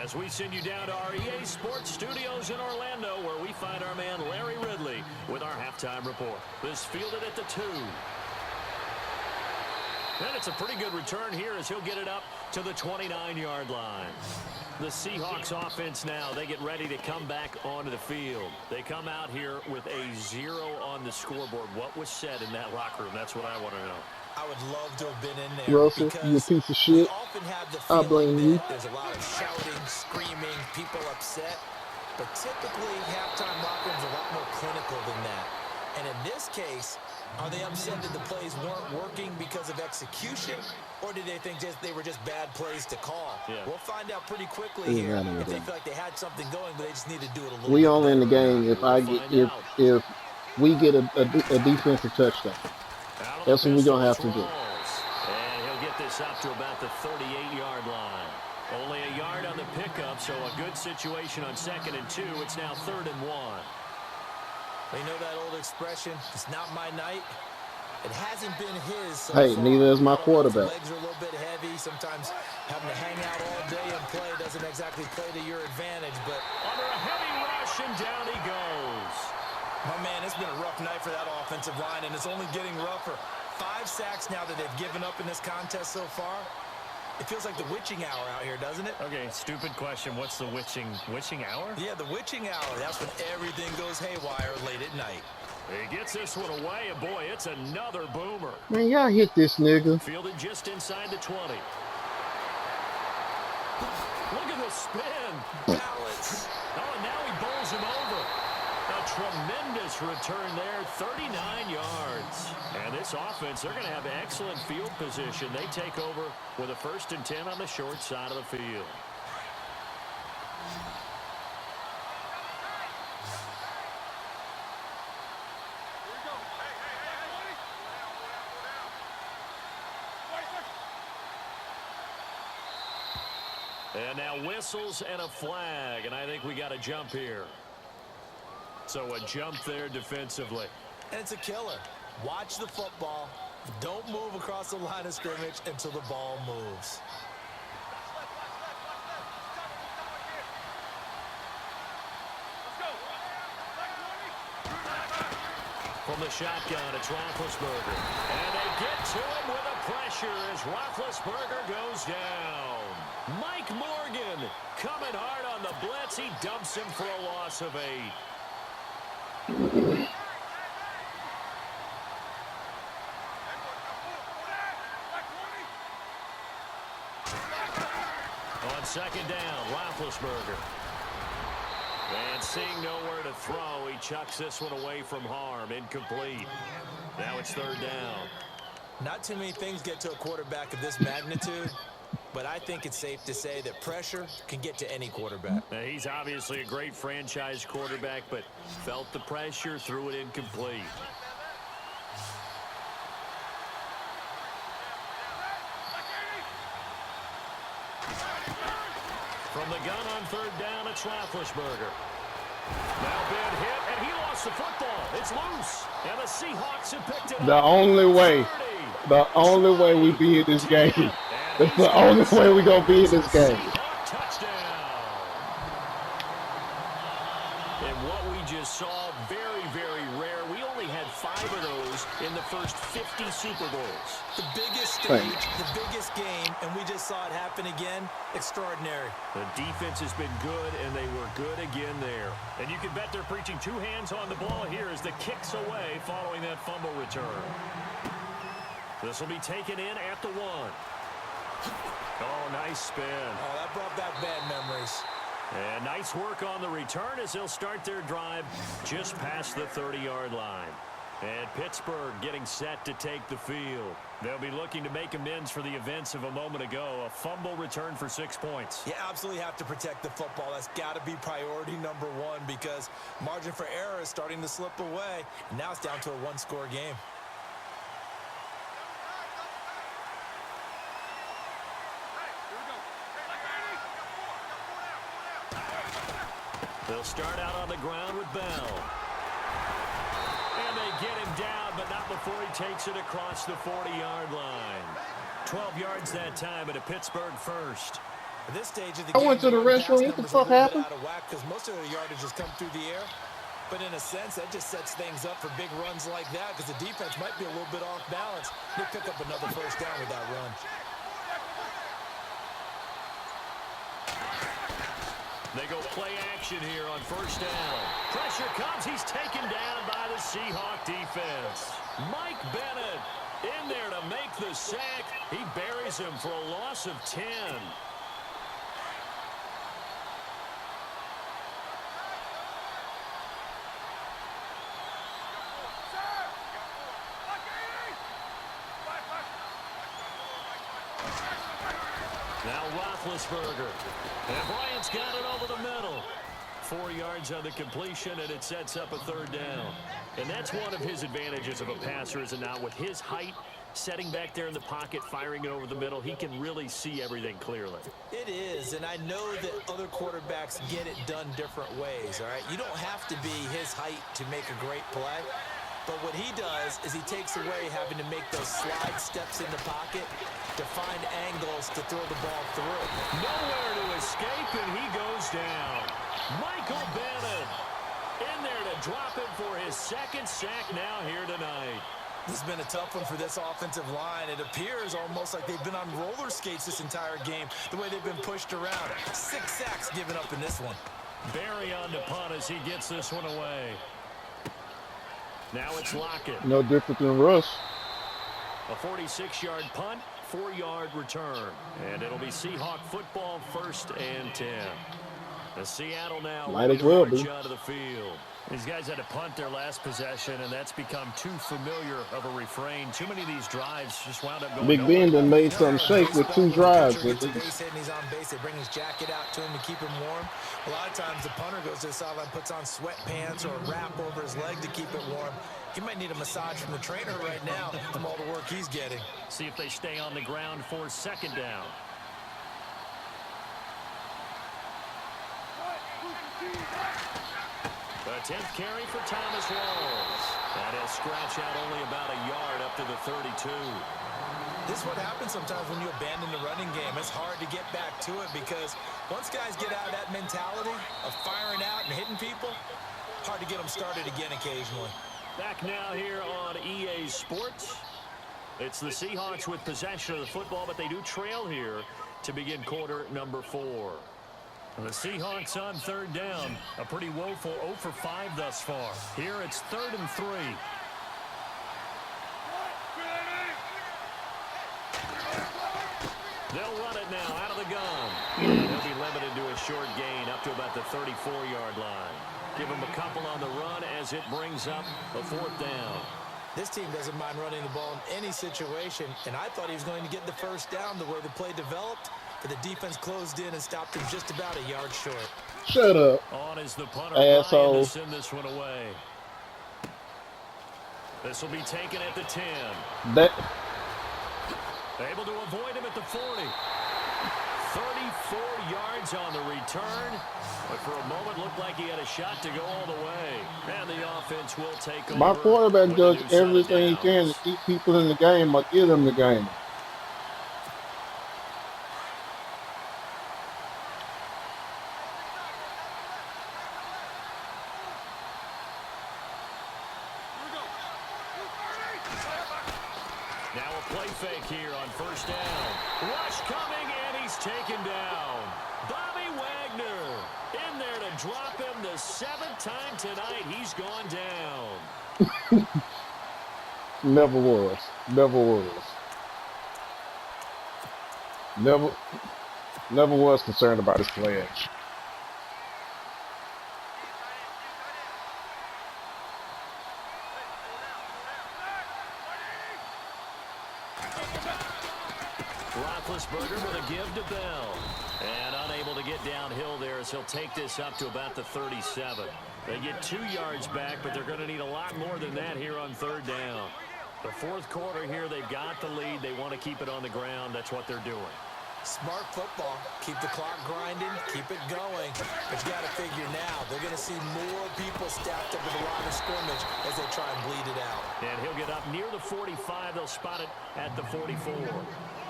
As we send you down to our EA Sports Studios in Orlando, where we find our man Larry Ridley with our halftime report. This fielded at the 2. And it's a pretty good return here as he'll get it up to the 29-yard line. The Seahawks offense now, they get ready to come back onto the field. They come out here with a 0 on the scoreboard. What was said in that locker room? That's what I want to know. I would love to have been in there. Russell, you a piece of shit. Often have the I blame you. There's a lot of shouting, screaming, people upset. But typically, halftime locker rooms are a lot more clinical than that. And in this case, are they upset that the plays weren't working because of execution? Or did they think they were just bad plays to call? Yeah. We'll find out pretty quickly here if they feel like they had something going, but they just need to do it a little bit. We only in the game if if we get a defensive touchdown. That's what we're going to have to do. And he'll get this up to about the 38-yard line. Only a yard on the pickup, so a good situation on 2nd and 2. It's now 3rd and 1. They know that old expression, it's not my night. It hasn't been his. So hey, far. Neither is my quarterback. Legs are a little bit heavy. Sometimes having to hang out all day and play doesn't exactly play to your advantage. But under a heavy rush, and down he goes. My man, it's been a rough night for that offensive line, and it's only getting rougher. 5 sacks now that they've given up in this contest so far. It feels like the witching hour out here, doesn't it? Okay, stupid question. What's the witching hour? Yeah, the witching hour. That's when everything goes haywire late at night. He gets this one away, and boy, it's another boomer. Man, y'all hit this nigga. Fielded just inside the 20. Look at the spin. Balance. Oh, and now he bowls him over. A tremendous return there, 39 yards. And this offense, they're going to have excellent field position. They take over with a 1st and 10 on the short side of the field. And now whistles and a flag, and I think we got a jump here. So a jump there defensively. And it's a killer. Watch the football. Don't move across the line of scrimmage until the ball moves. From the shotgun, it's Roethlisberger. And they get to him with a pressure as Roethlisberger goes down. Mike Morgan coming hard on the blitz. He dumps him for a loss of 8. On 2nd down, Roethlisberger. And seeing nowhere to throw, he chucks this one away from harm. Incomplete. Now it's 3rd down. Not too many things get to a quarterback of this magnitude, but I think it's safe to say that pressure can get to any quarterback. Now, he's obviously a great franchise quarterback, but felt the pressure, threw it incomplete. From the gun on 3rd down, it's Roethlisberger. Now been hit, and he lost the football. It's loose, and the Seahawks have picked it up. The only way we be in this game. That's the only way we gonna be in this game. Touchdown. And what we just saw, very, very rare. We only had 5 of those in the first 50 Super Bowls. The biggest stage, the biggest game, and we just saw it happen again. Extraordinary. The defense has been good, and they were good again there. And you can bet they're preaching 2 hands on the ball here as the kick's away following that fumble return. This will be taken in at the 1. Oh, nice spin. Oh, that brought back bad memories. And nice work on the return as they'll start their drive just past the 30-yard line. And Pittsburgh getting set to take the field. They'll be looking to make amends for the events of a moment ago. A fumble return for 6 points. You absolutely have to protect the football. That's got to be priority number 1 because margin for error is starting to slip away. And now it's down to a 1-score game. They'll start out on the ground with Bell. And they get him down, but not before he takes it across the 40-yard line. 12 yards that time, but a Pittsburgh first. At this stage of the I game, went to the the run-pass restroom. What the numbers are a fuck little bit happened? out of whack because most of their yardage has come through the air. But in a sense, that just sets things up for big runs like that because the defense might be a little bit off balance. They pick up another first down with that run. They go play action here on first down. Pressure comes. He's taken down by the Seahawk defense. Mike Bennett in there to make the sack. He buries him for a loss of 10. Now Roethlisberger. And Bryant's got it over the middle. 4 yards on the completion, and it sets up a third down. And that's one of his advantages of a passer, is it not? With his height, setting back there in the pocket, firing it over the middle, he can really see everything clearly. It is, and I know that other quarterbacks get it done different ways, all right? You don't have to be his height to make a great play. But what he does is he takes away having to make those slide steps in the pocket to find angles to throw the ball through. Nowhere to escape, and he goes down. Michael Bennett in there to drop him for his second sack now here tonight. This has been a tough one for this offensive line. It appears almost like they've been on roller skates this entire game, the way they've been pushed around. 6 sacks given up in this one. Barry on the punt as he gets this one away. Now it's Lockett. No different than Russ. A 46-yard punt, 4-yard return. And it'll be Seahawk football, 1st and 10. The Seattle now Might as well be. out of the field. These guys had to punt their last possession, and that's become too familiar of a refrain. Too many of these drives just wound up going Big Ben done made something shake with 2 drives. Gets a base hit and he's on base. They bring his jacket out to him to keep him warm. A lot of times the punter goes to the sideline, puts on sweatpants or a wrap over his leg to keep it warm. He might need a massage from the trainer right now from all the work he's getting. See if they stay on the ground for 2nd down. The 10th carry for Thomas Rawls. That is scratch out only about a yard up to the 32. This is what happens sometimes when you abandon the running game. It's hard to get back to it because once guys get out of that mentality of firing out and hitting people, hard to get them started again occasionally. Back now here on EA Sports. It's the Seahawks with possession of the football, but they do trail here to begin quarter number 4. The Seahawks on 3rd down. A pretty woeful 0 for 5 thus far. Here it's 3rd and 3. They'll run it now out of the gun. They'll be limited to a short gain up to about the 34-yard line. Give them a couple on the run as it brings up a 4th down. This team doesn't mind running the ball in any situation, and I thought he was going to get the first down the way the play developed, but the defense closed in and stopped him just about a yard short. Shut up, on is the punter, asshole. Ryan, to send this one away. This will be taken at the 10. Able to avoid him at the 40. 34 yards on the return. But for a moment, looked like he had a shot to go all the way. And the offense will take over. My quarterback does everything he can to keep people in the game or give them the game. Now a play fake here on 1st down. Rush coming, and he's taken down. Bobby Wagner in there to drop him the 7th time tonight. He's gone down. Never was. Never was. Never was concerned about his pledge. Roethlisberger with a give to Bell. And unable to get downhill there as he'll take this up to about the 37. They get 2 yards back, but they're going to need a lot more than that here on 3rd down. The 4th quarter here, they've got the lead. They want to keep it on the ground. That's what they're doing. Smart football. Keep the clock grinding. Keep it going. But you got to figure now, they're going to see more people stacked up at the line of scrimmage as they try and bleed it out. And he'll get up near the 45. They'll spot it at the 44.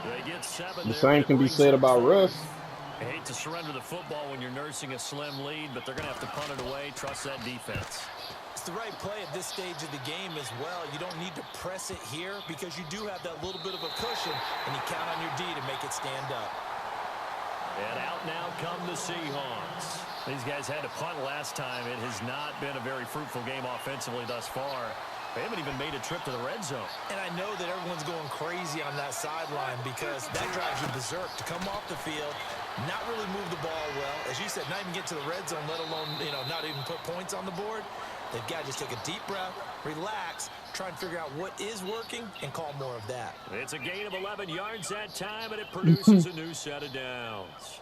They get 7. The same can be said about Russ. I hate to surrender the football when you're nursing a slim lead, but they're going to have to punt it away. Trust that defense. It's the right play at this stage of the game as well. You don't need to press it here because you do have that little bit of a cushion, and you count on your D to make it stand up. And out now come the Seahawks. These guys had to punt last time. It has not been a very fruitful game offensively thus far. They haven't even made a trip to the red zone. And I know that everyone's going crazy on that sideline because that drives you berserk to come off the field, not really move the ball well. As you said, not even get to the red zone, let alone, not even put points on the board. They've got to just take a deep breath, relax, try and figure out what is working, and call more of that. It's a gain of 11 yards that time, and it produces a new set of downs.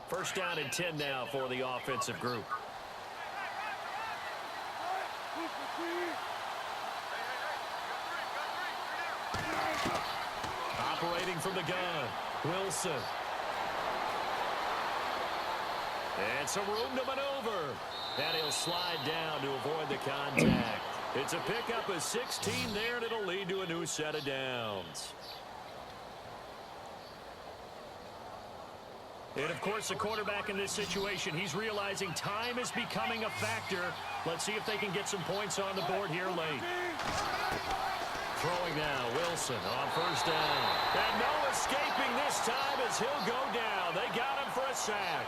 First down and 10 now for the offensive group. Operating from the gun, Wilson. And some room to maneuver. And he'll slide down to avoid the contact. It's a pickup of 16 there, and it'll lead to a new set of downs. And, of course, the quarterback in this situation, he's realizing time is becoming a factor. Let's see if they can get some points on the board here late. Throwing now, Wilson on first down. And no escaping this time as he'll go down. They got him for a sack.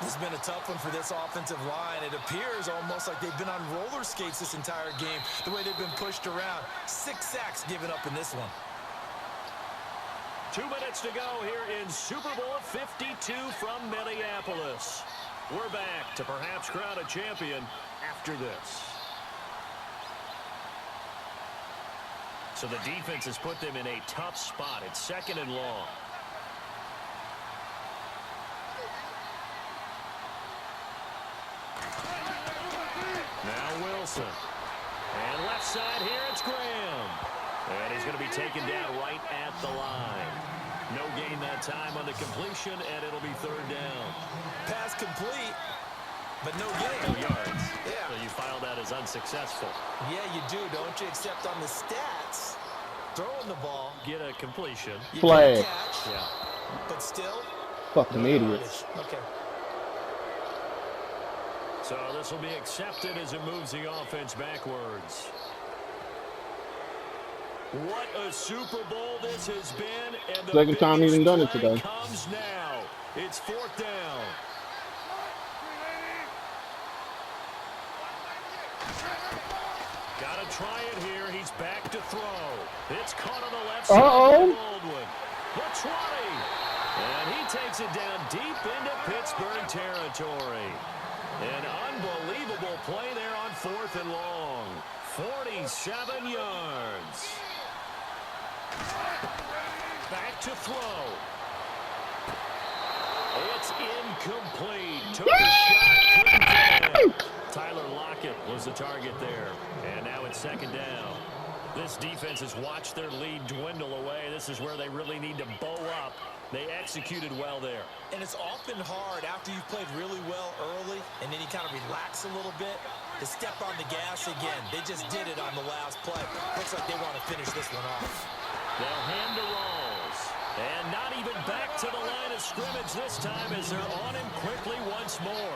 This has been a tough one for this offensive line. It appears almost like they've been on roller skates this entire game, the way they've been pushed around. 6 sacks given up in this one. 2 minutes to go here in Super Bowl 52 from Minneapolis. We're back to perhaps crown a champion after this. So the defense has put them in a tough spot. It's 2nd and long. Now Wilson. And left side here, it's Graham. And he's going to be taken down right at the line. No gain that time on the completion, and it'll be 3rd down. Pass complete, but no gain. No yards. Yeah. So you file that as unsuccessful. Yeah, you do, don't you? Except on the stats, throwing the ball. Get a completion. You Flag. get a catch, Yeah. but still. Fucking no idiots. yardage. Okay. So this will be accepted as it moves the offense backwards. What a Super Bowl this has been. And the Second time he's done it today. Comes now. It's 4th down. Got to try it here. He's back to throw. It's caught on the left side. Baldwin. The 20. And he takes it down deep into Pittsburgh territory. An unbelievable play there on 4th and long. 47 yards. Back to throw. It's incomplete. Took a shot, couldn't get it. Tyler Lockett was the target there. And now it's 2nd down. This defense has watched their lead dwindle away. This is where they really need to bow up. They executed well there. And it's often hard after you've played really well early and then you kind of relax a little bit to step on the gas again. They just did it on the last play. Looks like they want to finish this one off. They'll hand to Rawls. And not even back to the line of scrimmage this time as they're on him quickly once more.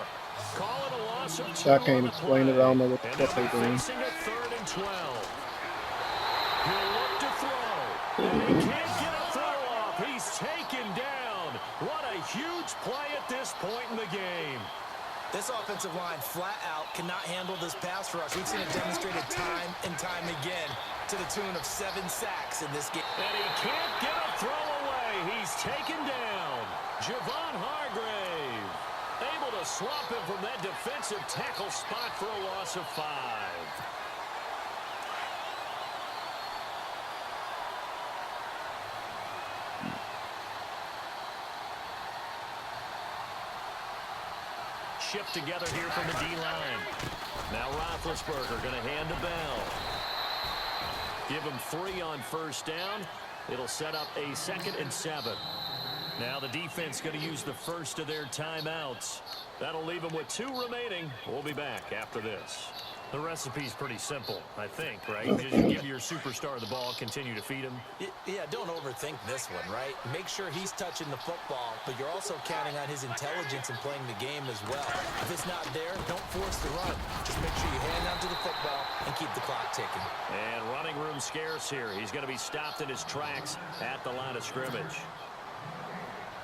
Call it a loss of 2. I can't explain it. I don't know what the fuck they're doing. Facing a 3rd and 12. He'll look to throw. And he can't get a throw off. He's taken down. What a huge play at this point in the game. This offensive line flat out cannot handle this pass rush. We've seen it demonstrated time and time again to the tune of 7 sacks in this game. And he can't get a throw away. He's taken down. Javon Hargrave able to swap him from that defensive tackle spot for a loss of 5. Shift together here from the D-line. Now Roethlisberger going to hand to Bell. Give him 3 on first down. It'll set up a 2nd and 7. Now the defense going to use the first of their timeouts. That'll leave them with 2 remaining. We'll be back after this. The recipe's pretty simple, I think, right? Just give your superstar the ball, continue to feed him. Yeah, don't overthink this one, right? Make sure he's touching the football, but you're also counting on his intelligence in playing the game as well. If it's not there, don't force the run. Just make sure you hand on to the football and keep the clock ticking. And running room scarce here. He's going to be stopped in his tracks at the line of scrimmage.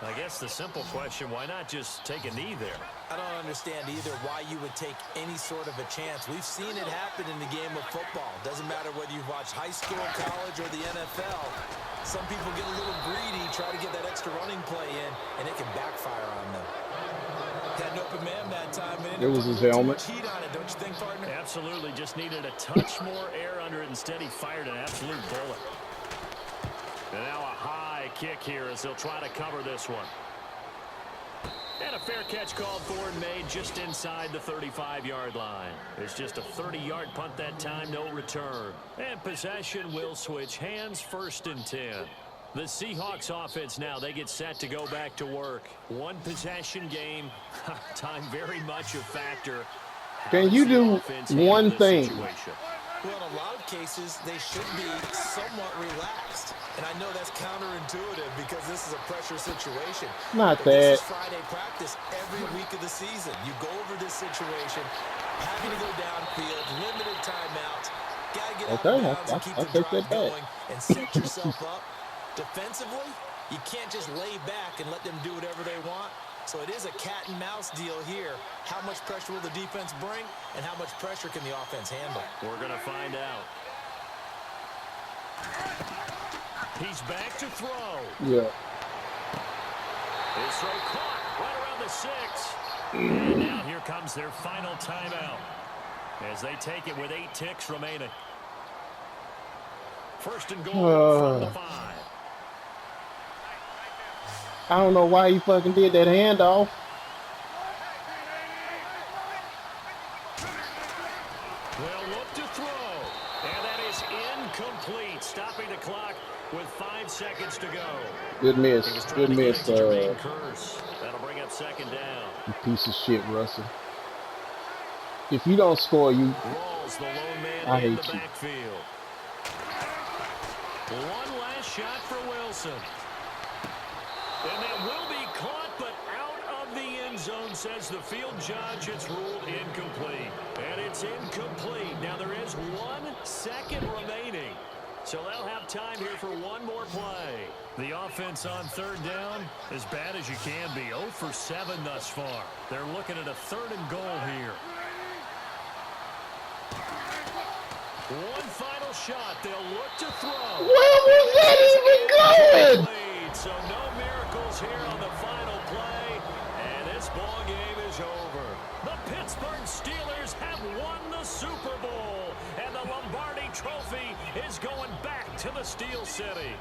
I guess the simple question, why not just take a knee there? I don't understand either why you would take any sort of a chance. We've seen it happen in the game of football. Doesn't matter whether you watch high school, college, or the NFL. Some people get a little greedy, try to get that extra running play in, and it can backfire on them. Had an open man that time, and it was his helmet. Too much heat on it, don't you think, partner? Absolutely. Just needed a touch more air under it. Instead, he fired an absolute bullet. And now a high kick here as they'll try to cover this one. And a fair catch called for and made just inside the 35-yard line. It's just a 30-yard punt that time, no return. And possession will switch hands, 1st and 10. The Seahawks offense now, they get set to go back to work. One possession game, time very much a factor. Can you do one thing? Well, in a lot of cases, they should be somewhat relaxed. And I know that's counterintuitive because this is a pressure situation. Not but that. This is Friday practice every week of the season. You go over this situation, having to go downfield, limited timeouts. Got to get out of bounds and keep the drive going and set yourself up. Defensively, you can't just lay back and let them do whatever they want. So it is a cat-and-mouse deal here. How much pressure will the defense bring, and how much pressure can the offense handle? We're going to find out. He's back to throw. Yeah. His throw caught right around the 6. And now here comes their final timeout as they take it with 8 ticks remaining. 1st and goal from the 5. I don't know why he fucking did that handoff. They'll look to throw. And that is incomplete. Stopping the clock with 5 seconds to go. Good miss. Good miss. That'll bring up 2nd down. You piece of shit, Russell. If you don't score, you. Rolls the lone man I in hate the you. backfield. One last shot for Wilson. And that will be caught, but out of the end zone, says the field judge. It's ruled incomplete. And it's incomplete. Now there is 1 second remaining. So they'll have time here for one more play. The offense on 3rd down, as bad as you can be. 0 for 7 thus far. They're looking at a 3rd and goal here. One final shot. They'll look to throw. Where was that even going? So no miracles here on the final play, and this ball game is over. The Pittsburgh Steelers have won the Super Bowl, and the Lombardi Trophy is going back to the Steel City.